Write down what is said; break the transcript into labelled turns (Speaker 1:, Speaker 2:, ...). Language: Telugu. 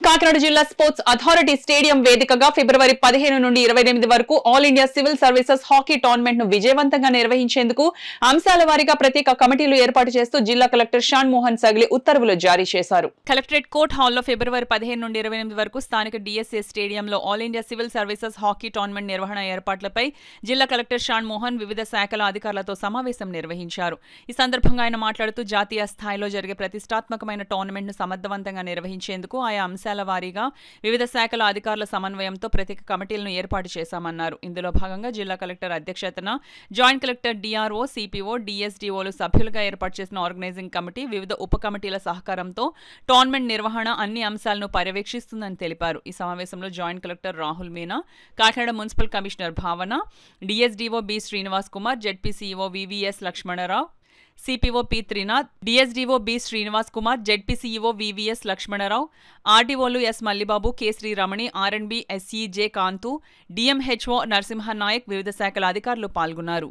Speaker 1: కాకినాడ జిల్లా స్పోర్ట్స్ అథారిటీ స్టేడియం వేదికగా ఫిబ్రవరి 15 నుండి 28 వరకు all India civil services hockey tournament ను విజయవంతంగా నిర్వహించేందుకు అంశాల వారీగా ప్రత్యేక కమిటీలు ఏర్పాటు చేస్తూ జిల్లా కలెక్టర్ షాన్ మోహన్ సగ్లి ఉత్తర్వులు జారీ చేశారు. కలెక్టరేట్ కోర్ట్ హాల్లో ఫిబ్రవరి 15 నుండి 28 వరకు స్థానిక డిఎస్ఏ స్టేడియంలో all India civil services hockey tournament నిర్వహణ ఏర్పాట్లపై జిల్లా కలెక్టర్ షాన్ మోహన్ వివిధ శాఖల అధికారులతో సమావేశం నిర్వహించారు. ఈ సందర్భంగా ఆయన మాట్లాడుతూ జాతీయ స్థాయిలో జరిగే ప్రతిష్టాత్మకమైన టోర్నమెంట్ ను సమర్థవంతంగా నిర్వహించేందుకు ఆయా అంశాల వారీగా వివిధ శాఖల అధికారుల సమన్వయంతో ప్రత్యేక కమిటీలను ఏర్పాటు చేశామన్నారు. ఇందులో భాగంగా జిల్లా కలెక్టర్ అధ్యక్షతన జాయింట్ కలెక్టర్ డిఆర్ఓ, సిపిఓ, డిఎస్డిఓలు సభ్యులుగా ఏర్పాటు చేసిన ఆర్గనైజింగ్ కమిటీ వివిధ ఉప కమిటీల సహకారంతో టోర్నమెంట్ నిర్వహణ అన్ని అంశాలను పర్యవేక్షిస్తుందని తెలిపారు. ఈ సమావేశంలో joint collector Rahul Meena, Kakinada municipal commissioner Bhavana, DSDO B Srinivas Kumar, ZP CEO VVS Lakshmana Rao, CPO P Trinath, DSDO B Srinivas Kumar, ZP CEO VVS Lakshmana Rao, ఆర్డీఓలు S Mallibabu, K Sriramani, R and B SE J Kantu, DMHO Narasimha Nayak, వివిధ శాఖల అధికారులు పాల్గొన్నారు.